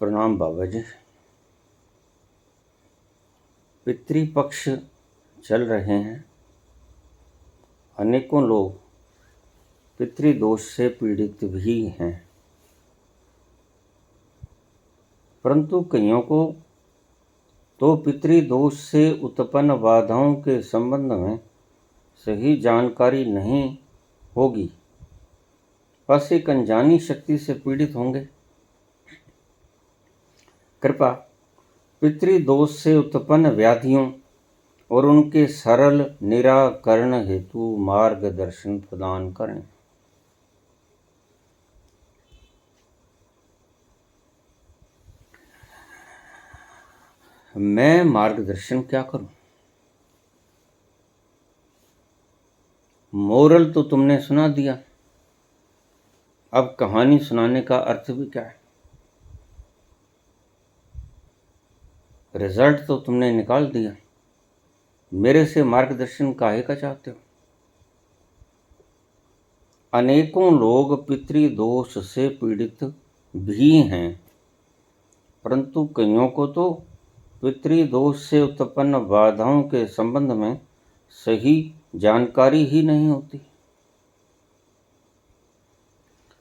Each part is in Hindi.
प्रणाम बाबा जी। पितृपक्ष चल रहे हैं। अनेकों लोग पितृदोष से पीड़ित भी हैं, परंतु कईयों को तो पितृदोष से उत्पन्न बाधाओं के संबंध में सही जानकारी नहीं होगी, बस एक अनजानी शक्ति से पीड़ित होंगे। कृपा पितृदोष से उत्पन्न व्याधियों और उनके सरल निराकरण हेतु मार्गदर्शन प्रदान करें। मैं मार्गदर्शन क्या करूं? मोरल तो तुमने सुना दिया, अब कहानी सुनाने का अर्थ भी क्या है? रिजल्ट तो तुमने निकाल दिया, मेरे से मार्गदर्शन काहे का चाहते हो? अनेकों लोग पितृदोष से पीड़ित भी हैं, परंतु कईयों को तो पितृदोष से उत्पन्न बाधाओं के संबंध में सही जानकारी ही नहीं होती,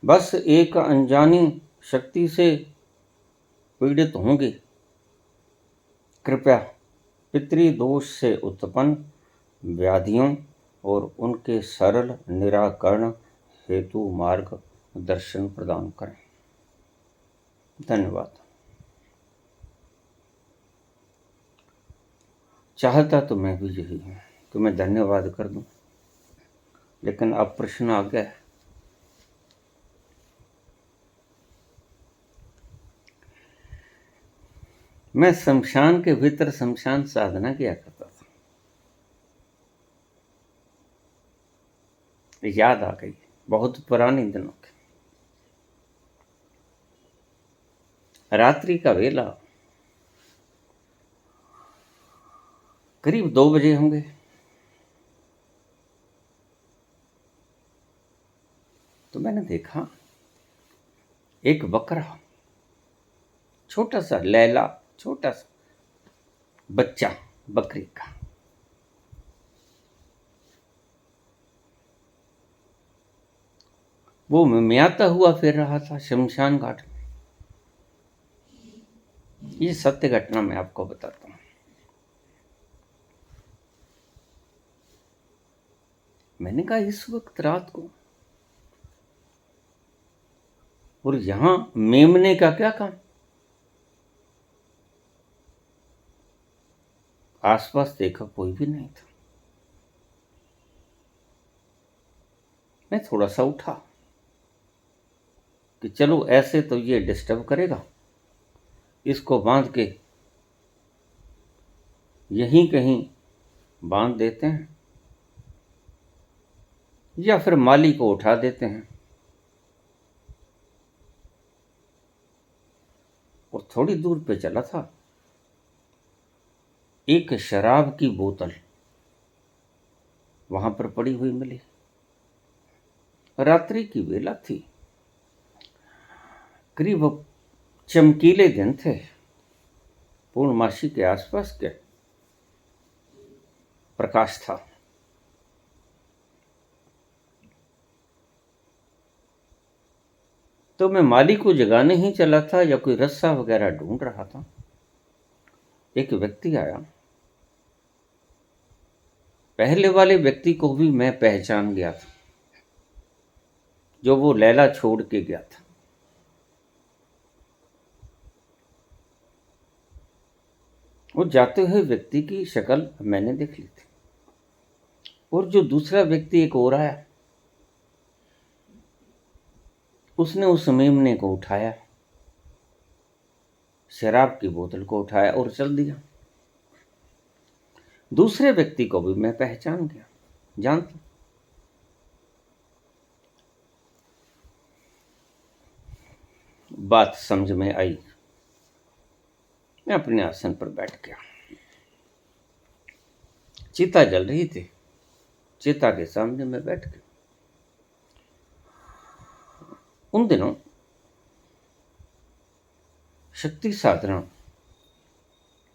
बस एक अनजानी शक्ति से पीड़ित होंगे। कृपया पितृदोष से उत्पन्न व्याधियों और उनके सरल निराकरण हेतु मार्गदर्शन प्रदान करें। धन्यवाद। चाहता तो मैं भी यही हूँ कि मैं धन्यवाद कर दूं, लेकिन अब प्रश्न आ गया है। मैं शमशान के भीतर शमशान साधना किया करता था, याद आ गई बहुत पुराने दिनों की। रात्रि का वेला करीब 2 बजे होंगे। तो मैंने देखा एक बकरा, छोटा सा लैला, छोटा सा बच्चा बकरी का, वो मिमियाता हुआ फिर रहा था शमशान घाट में। ये सत्य घटना मैं आपको बताता हूँ। मैंने कहा इस वक्त रात को, और यहां मेमने का क्या काम? आसपास देखा कोई भी नहीं था। मैं थोड़ा सा उठा कि चलो ऐसे तो ये डिस्टर्ब करेगा, इसको बांध के यहीं कहीं बांध देते हैं या फिर माली को उठा देते हैं। और थोड़ी दूर पे चला था, एक शराब की बोतल वहां पर पड़ी हुई मिली। रात्रि की वेला थी, करीब चमकीले दिन थे, पूर्णमासी के आसपास के प्रकाश था। तो मैं माली को जगाने ही चला था या कोई रस्सा वगैरह ढूंढ रहा था। एक व्यक्ति आया। पहले वाले व्यक्ति को भी मैं पहचान गया था, जो वो लैला छोड़ के गया था। वो जाते हुए व्यक्ति की शक्ल मैंने देख ली थी। और जो दूसरा व्यक्ति एक और आया, उसने उस मेमने को उठाया, शराब की बोतल को उठाया और चल दिया। दूसरे व्यक्ति को भी मैं पहचान गया, जानता। बात समझ में आई। मैं अपने आसन पर बैठ गया। चिता जल रही थी, चिता के सामने मैं बैठ गया। उन दिनों शक्ति साधना,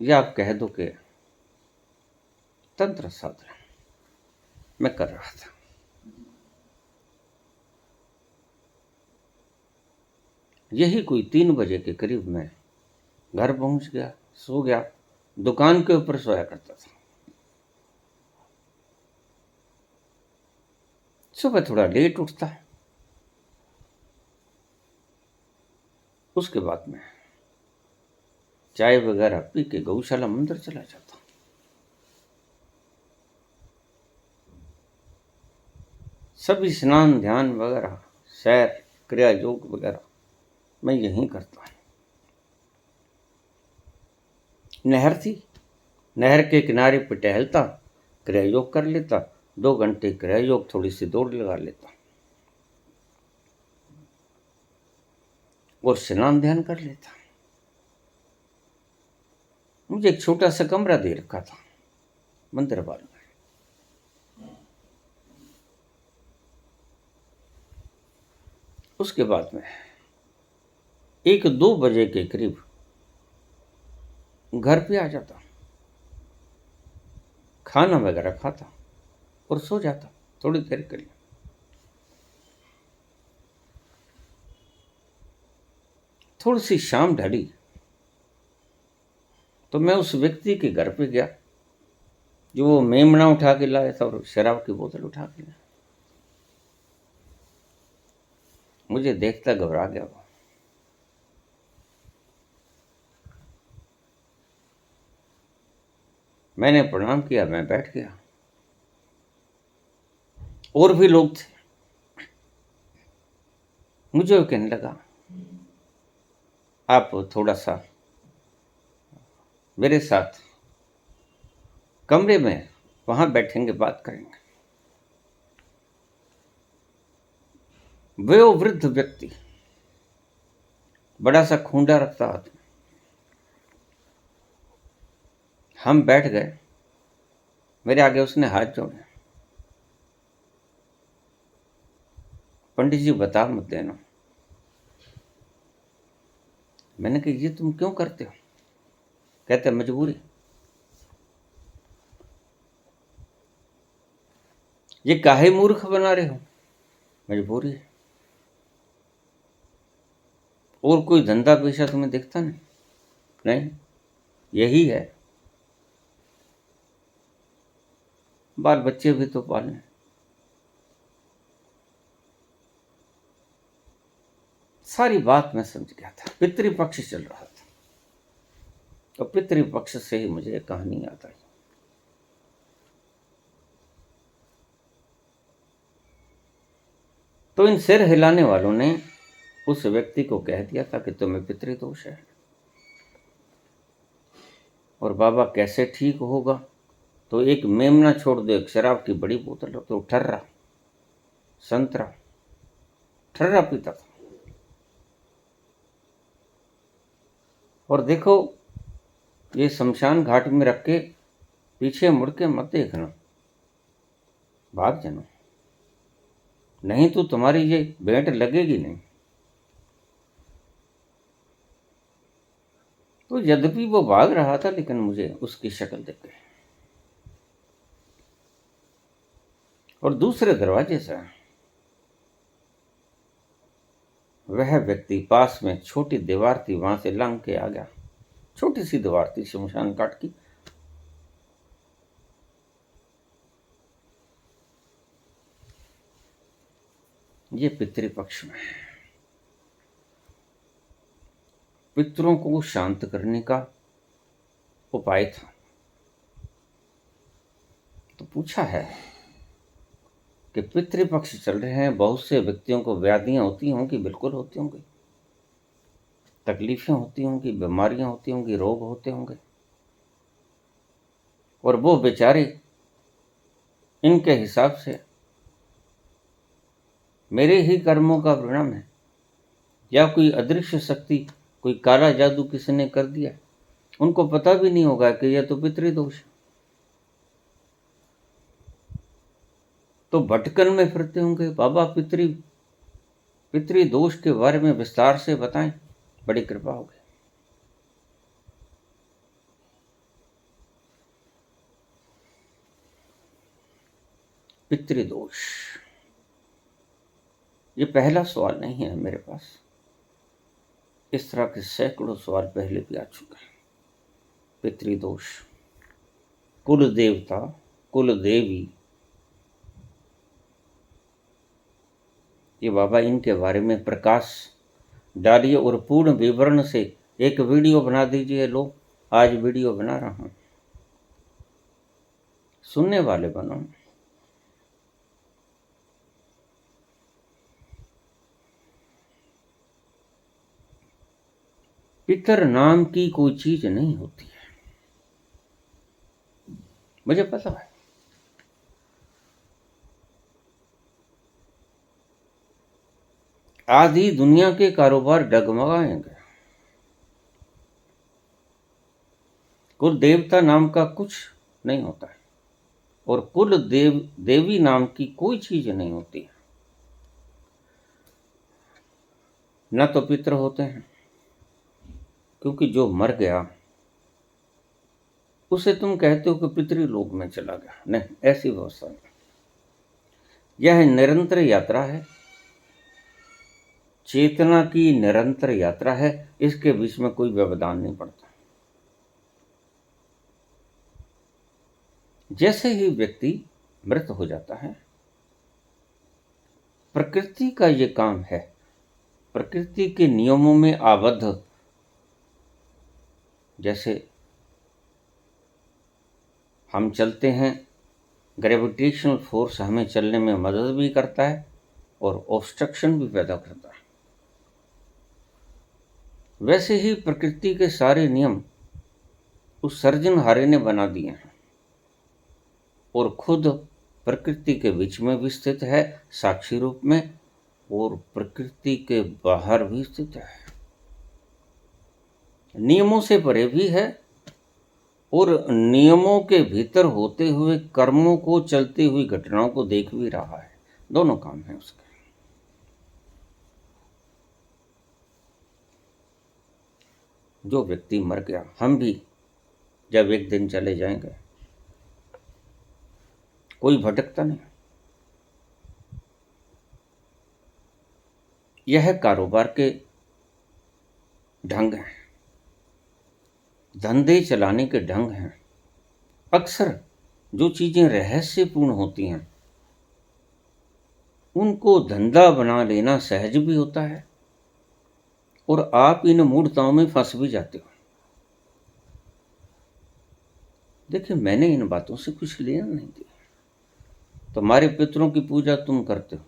या आप कह दो कि तंत्र साधना मैं कर रहा था। यही कोई 3 बजे के करीब मैं घर पहुंच गया, सो गया। दुकान के ऊपर सोया करता था। सुबह थोड़ा लेट उठता, उसके बाद में चाय वगैरह पी के गौशाला मंदिर चला जाता। सभी स्नान ध्यान वगैरह, सैर क्रिया योग वगैरह मैं यहीं करता। नहर थी, नहर के किनारे पर टहलता, क्रिया योग कर लेता, 2 घंटे क्रिया योग, थोड़ी सी दौड़ लगा लेता और स्नान ध्यान कर लेता। मुझे एक छोटा सा कमरा दे रखा था मंदिर वालों ने। उसके बाद में 1-2 बजे के करीब घर पे आ जाता, खाना वगैरह खाता और सो जाता थोड़ी देर के लिए। थोड़ी सी शाम ढली तो मैं उस व्यक्ति के घर पे गया जो वो मेमना उठा के लाया था और शराब की बोतल उठा के लाया। मुझे देखता घबरा गया वो। मैंने प्रणाम किया, मैं बैठ गया। और भी लोग थे। मुझे वो कहने लगा, आप थोड़ा सा मेरे साथ कमरे में वहां बैठेंगे, बात करेंगे। वो वृद्ध व्यक्ति, बड़ा सा खूंडा रखता आदमी। हम बैठ गए, मेरे आगे उसने हाथ जोड़े। पंडित जी बता मत देना। मैंने कहा ये तुम क्यों करते हो? कहते मजबूरी। ये काहे मूर्ख बना रहे हो? मजबूरी है। और कोई धंधा पेशा तुम्हें दिखता नहीं? नहीं, यही है। बाल बच्चे भी तो पालने। सारी बात मैं समझ गया था। पितृपक्ष चल रहा था और पितृपक्ष से ही मुझे कहानी याद आई। तो इन सिर हिलाने वालों ने उस व्यक्ति को कह दिया था कि तुम्हें पितृदोष है। और बाबा कैसे ठीक होगा? तो एक मेमना छोड़ दो, एक शराब की बड़ी बोतल, तो ठर्रा संतरा ठर्रा पीता था। और देखो, ये शमशान घाट में रख के पीछे मुड़ के मत देखना, भाग जाना, नहीं तो तुम्हारी ये भेंट लगेगी नहीं। तो यद्यपि वो भाग रहा था, लेकिन मुझे उसकी शक्ल दिख गई। और दूसरे दरवाजे से वह व्यक्ति, पास में छोटी दीवार थी, वहां से लंघ के आ गया। छोटी सी दीवार थी शमशान घाट की। ये पितृपक्ष में पितरों को शांत करने का उपाय था। तो पूछा है कि पितृपक्ष चल रहे हैं, बहुत से व्यक्तियों को व्याधियां होती होंगी, बिल्कुल होती होंगी, तकलीफें होती होंगी, बीमारियां होती होंगी, रोग होते होंगे, और वो बेचारे इनके हिसाब से मेरे ही कर्मों का परिणाम है, या कोई अदृश्य शक्ति, कोई काला जादू किसी ने कर दिया, उनको पता भी नहीं होगा कि यह तो पितृदोष है। तो भटकन में फिरते होंगे। बाबा पितृदोष के बारे में विस्तार से बताएं, बड़ी कृपा होगी। पितृदोष, ये पहला सवाल नहीं है मेरे पास। इस तरह के सैकड़ों सवाल पहले भी आ चुके हैं। पितृदोष, कुल देवता, कुल देवी, ये बाबा इनके बारे में प्रकाश डालिए और पूर्ण विवरण से एक वीडियो बना दीजिए। लो, आज वीडियो बना रहा हूं, सुनने वाले बनो। पितर नाम की कोई चीज नहीं होती है, मुझे पता है। आधी दुनिया के कारोबार डगमगाएंगे। कुल देवता नाम का कुछ नहीं होता है और कुल देवी नाम की कोई चीज नहीं होती है। न तो पितर होते हैं, क्योंकि जो मर गया उसे तुम कहते हो कि पितृलोक में चला गया। नहीं, ऐसी व्यवस्था नहीं। यह निरंतर यात्रा है, चेतना की निरंतर यात्रा है। इसके बीच में कोई व्यवधान नहीं पड़ता। जैसे ही व्यक्ति मृत हो जाता है, प्रकृति का ये काम है, प्रकृति के नियमों में आबद्ध, जैसे हम चलते हैं, ग्रेविटेशनल फोर्स हमें चलने में मदद भी करता है और ऑब्स्ट्रक्शन भी पैदा करता है। वैसे ही प्रकृति के सारे नियम उस सर्जनहारे ने बना दिए हैं और खुद प्रकृति के बीच में भी स्थित है साक्षी रूप में, और प्रकृति के बाहर भी स्थित है, नियमों से परे भी है और नियमों के भीतर होते हुए कर्मों को, चलती हुई घटनाओं को देख भी रहा है। दोनों काम है उसके। जो व्यक्ति मर गया, हम भी जब एक दिन चले जाएंगे, कोई भटकता नहीं। यह कारोबार के ढंग हैं, धंधे चलाने के ढंग हैं। अक्सर जो चीजें रहस्यपूर्ण होती हैं उनको धंधा बना लेना सहज भी होता है और आप इन मूर्ताओं में फंस भी जाते हो। देखिए, मैंने इन बातों से कुछ लेना नहीं दिया। तुम्हारे पितरों की पूजा तुम करते हो,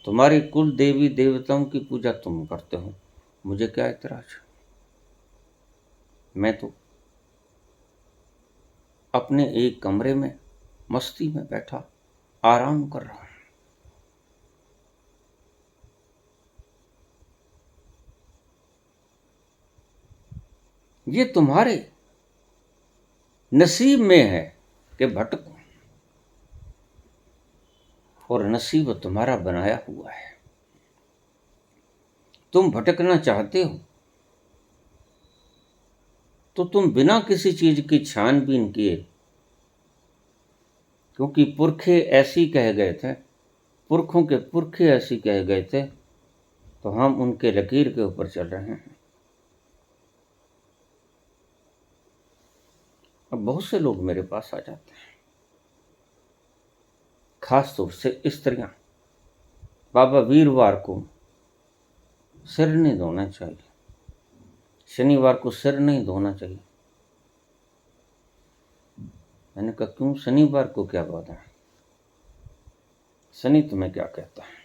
तुम्हारे कुल देवी देवताओं की पूजा तुम करते हो, मुझे क्या ऐतराज। मैं तो अपने एक कमरे में मस्ती में बैठा आराम कर रहा हूं। ये तुम्हारे नसीब में है कि भटको, और नसीब तुम्हारा बनाया हुआ है। तुम भटकना चाहते हो तो तुम बिना किसी चीज की छानबीन किए, क्योंकि पुरखे ऐसी कह गए थे, पुरखों के पुरखे ऐसी कह गए थे, तो हम उनके लकीर के ऊपर चल रहे हैं। अब बहुत से लोग मेरे पास आ जाते हैं, खास तौर से स्त्रियां। बाबा, वीरवार को सिर नहीं धोना चाहिए, शनिवार को सिर नहीं धोना चाहिए। मैंने कहा, क्यों, शनिवार को क्या बात है? शनि तुम्हें क्या कहता है?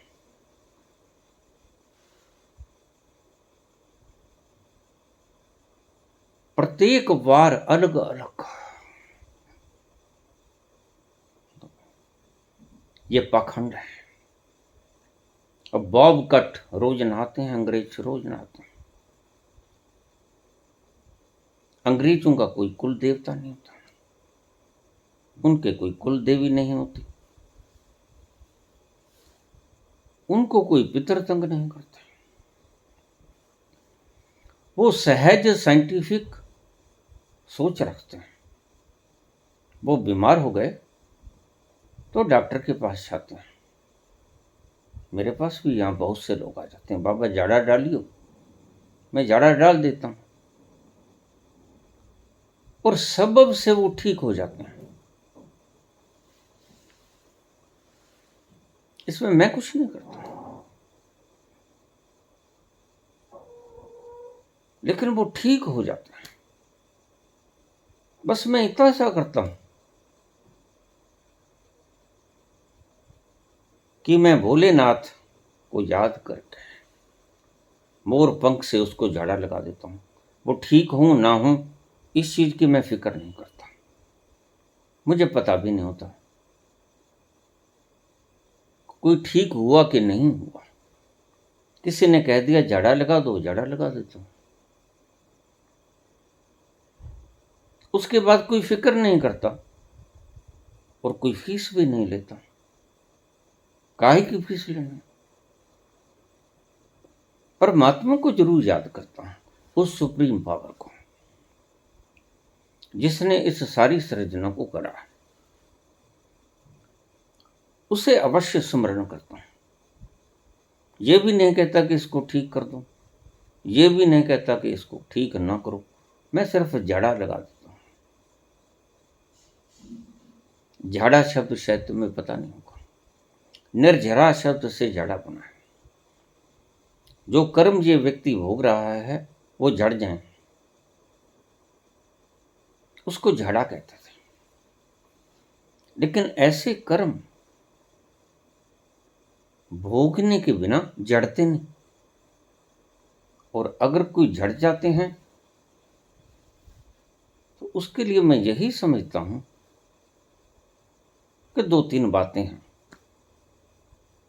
प्रत्येक वार अलग अलग। ये पाखंड है। अब बॉब कट रोज नहाते हैं, अंग्रेज रोज नहाते हैं। अंग्रेजों का कोई कुल देवता नहीं होता, उनके कोई कुल देवी नहीं होती, उनको कोई पितर तंग नहीं करते। वो सहज साइंटिफिक सोच रखते हैं। वो बीमार हो गए तो डॉक्टर के पास जाते हैं। मेरे पास भी यहाँ बहुत से लोग आ जाते हैं, बाबा जाड़ा डालियो, मैं जाड़ा डाल देता हूँ और सबब से वो ठीक हो जाते हैं। इसमें मैं कुछ नहीं करता, लेकिन वो ठीक हो जाते हैं। बस मैं इतना सा करता हूं कि मैं भोलेनाथ को याद करके मोर पंख से उसको झाड़ा लगा देता हूं। वो ठीक हूं ना हूं इस चीज की मैं फिक्र नहीं करता, मुझे पता भी नहीं होता कोई ठीक हुआ कि नहीं हुआ। किसी ने कह दिया झाड़ा लगा दो, झाड़ा लगा देता हूं, उसके बाद कोई फिक्र नहीं करता और कोई फीस भी नहीं लेता। काहे की फीस लेना? परमात्मा को जरूर याद करता हूं, उस सुप्रीम पावर को जिसने इस सारी सृजना को करा, उसे अवश्य स्मरण करता हूं। यह भी नहीं कहता कि इसको ठीक कर दो, ये भी नहीं कहता कि इसको ठीक ना करो, मैं सिर्फ झाड़ा लगा देता हूं। झाड़ा शब्द शायद तुम्हें पता नहीं होगा, निर्झरा शब्द से झाड़ा बना है। जो कर्म ये व्यक्ति भोग रहा है वो झड़ जाए, उसको झाड़ा कहते थे। लेकिन ऐसे कर्म भोगने के बिना जड़ते नहीं, और अगर कोई झड़ जाते हैं तो उसके लिए मैं यही समझता हूं कि दो तीन बातें हैं,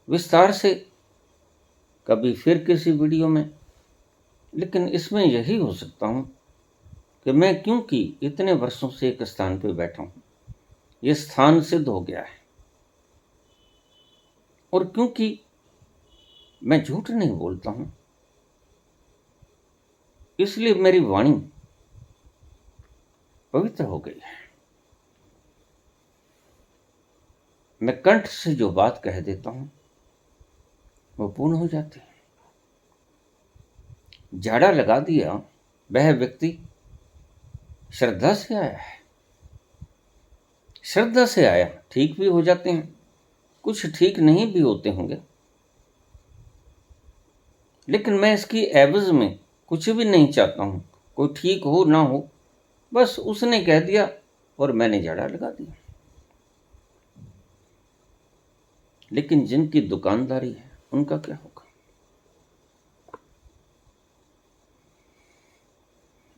विस्तार से कभी फिर किसी वीडियो में। लेकिन इसमें यही हो सकता हूं कि मैं क्योंकि इतने वर्षों से एक स्थान पर बैठा हूं, यह स्थान सिद्ध हो गया है, और क्योंकि मैं झूठ नहीं बोलता हूं, इसलिए मेरी वाणी पवित्र हो गई है। मैं कंठ से जो बात कह देता हूं वो पूर्ण हो जाती है। झाड़ा लगा दिया, वह व्यक्ति श्रद्धा से आया है, श्रद्धा से आया, ठीक भी हो जाते हैं, कुछ ठीक नहीं भी होते होंगे, लेकिन मैं इसकी एवज में कुछ भी नहीं चाहता हूं, कोई ठीक हो ना हो, बस उसने कह दिया और मैंने झाड़ा लगा दिया। लेकिन जिनकी दुकानदारी है उनका क्या होगा?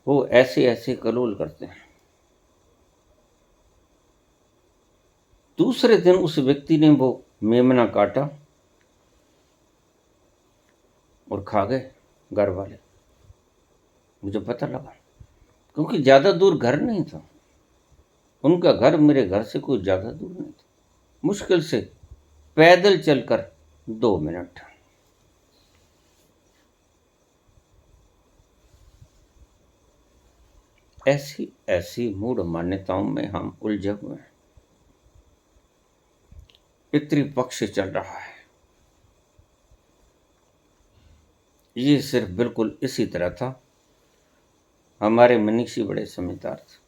वो ऐसे ऐसे कलोल करते हैं। दूसरे दिन उस व्यक्ति ने वो मेमना काटा और खा गए घर वाले, मुझे पता लगा, क्योंकि ज्यादा दूर घर नहीं था, उनका घर मेरे घर से कोई ज्यादा दूर नहीं था, मुश्किल से पैदल चलकर 2 मिनट। ऐसी ऐसी मूढ़ मान्यताओं में हम उलझे हुए हैं। पितृपक्ष चल रहा है, ये सिर्फ बिल्कुल इसी तरह था। हमारे मनीषी बड़े समझदार थे।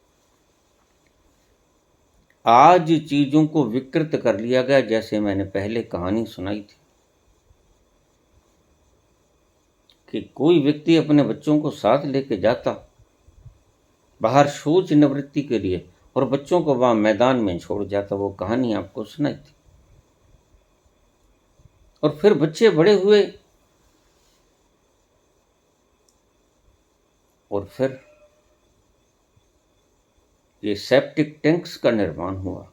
आज चीजों को विकृत कर लिया गया, जैसे मैंने पहले कहानी सुनाई थी कि कोई व्यक्ति अपने बच्चों को साथ लेके जाता बाहर शौच निवृत्ति के लिए और बच्चों को वहां मैदान में छोड़ जाता। वो कहानी आपको सुनाई थी। और फिर बच्चे बड़े हुए और फिर ये सेप्टिक टैंक्स का निर्माण हुआ।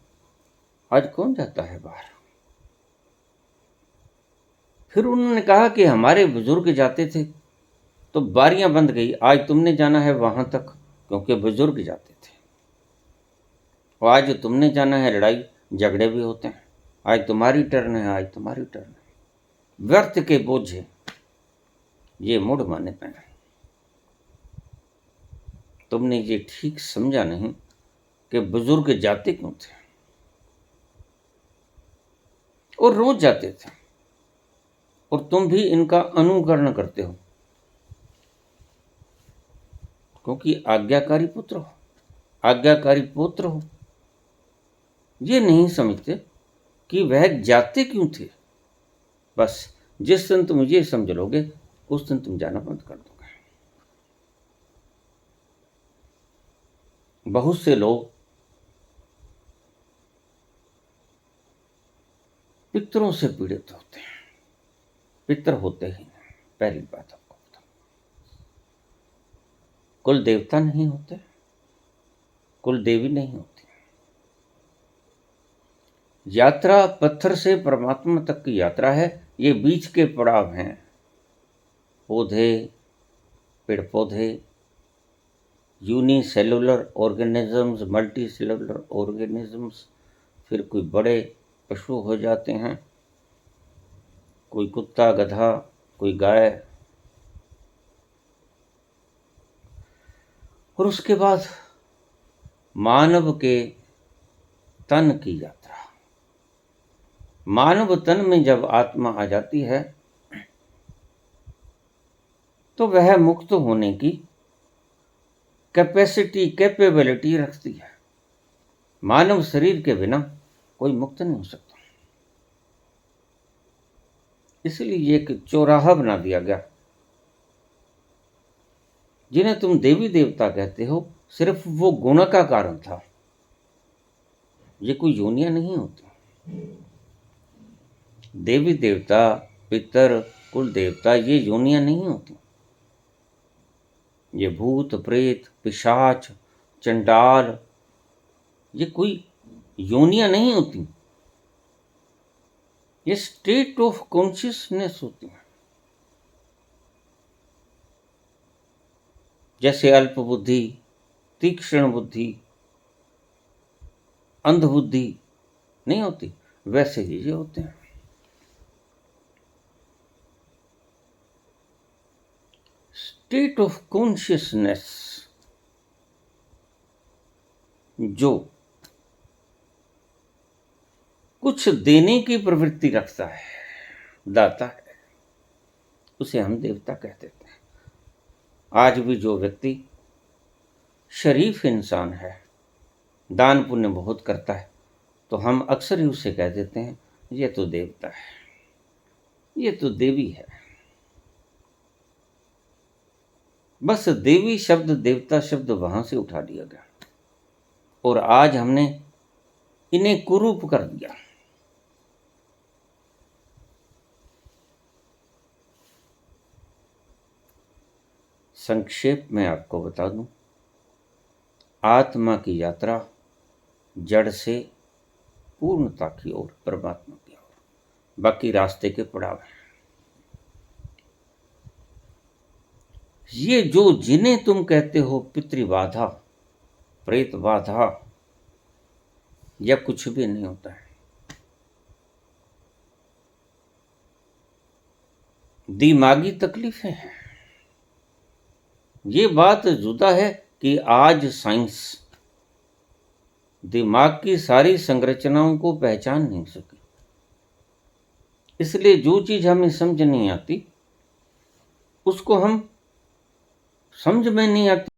आज कौन जाता है बाहर? फिर उन्होंने कहा कि हमारे बुजुर्ग जाते थे, तो बारियां बंद गई, आज तुमने जाना है वहां तक, क्योंकि बुजुर्ग जाते थे। और आज तुमने जाना है, लड़ाई झगड़े भी होते हैं, आज तुम्हारी टर्न है, आज तुम्हारी टर्न है। व्यर्थ के बोझे, ये मूढ़ मान्यता है। तुमने ये ठीक समझा नहीं कि बुजुर्ग जाते क्यों थे। और रोज जाते थे, और तुम भी इनका अनुकरण करते हो, क्योंकि आज्ञाकारी पुत्र हो, आज्ञाकारी पुत्र हो। ये नहीं समझते कि वह जाते क्यों थे। बस जिस दिन तुम ये समझ लोगे, उस दिन तुम जाना बंद कर दोगे। बहुत से लोग पितरों से पीड़ित होते हैं, पितर होते ही नहीं। पहली बात आपको बताऊं, कुल देवता नहीं होते, कुल देवी नहीं होती। यात्रा पत्थर से परमात्मा तक की यात्रा है। ये बीच के पड़ाव हैं, पौधे, पेड़ पौधे, unicellular organisms, multi cellular organisms, फिर कोई बड़े पशु हो जाते हैं, कोई कुत्ता, गधा, कोई गाय, और उसके बाद मानव के तन की यात्रा। मानव तन में जब आत्मा आ जाती है तो वह मुक्त होने की कैपेबिलिटी रखती है। मानव शरीर के बिना कोई मुक्त नहीं हो सकता। इसलिए एक चौराहा बना दिया गया। जिन्हें तुम देवी देवता कहते हो, सिर्फ वो गुण का कारण था, ये कोई योनियां नहीं होती। देवी देवता, पितर, कुल देवता, ये योनियां नहीं होती। ये भूत, प्रेत, पिशाच, चंडाल, ये कोई योनियां नहीं होती। ये स्टेट ऑफ कॉन्शियसनेस होती है। जैसे अल्प बुद्धि, तीक्ष्ण बुद्धि, अंध बुद्धि नहीं होती, वैसे ही ये होते हैं। स्टेट ऑफ कॉन्शियसनेस जो कुछ देने की प्रवृत्ति रखता है, दाता है, उसे हम देवता कह देते हैं। आज भी जो व्यक्ति शरीफ इंसान है, दान पुण्य बहुत करता है, तो हम अक्सर ही उसे कह देते हैं, ये तो देवता है, ये तो देवी है। बस देवी शब्द, देवता शब्द वहां से उठा दिया गया, और आज हमने इन्हें कुरूप कर दिया। संक्षेप में आपको बता दूं, आत्मा की यात्रा जड़ से पूर्णता की ओर, परमात्मा की ओर, बाकी रास्ते के पड़ाव हैं। ये जो जिन्हें तुम कहते हो पितृबाधा, प्रेत बाधा, या कुछ भी नहीं होता है। दिमागी तकलीफें हैं। ये बात जुदा है कि आज साइंस दिमाग की सारी संरचनाओं को पहचान नहीं सकी। इसलिए जो चीज हमें समझ नहीं आती, उसको हम समझ में नहीं आती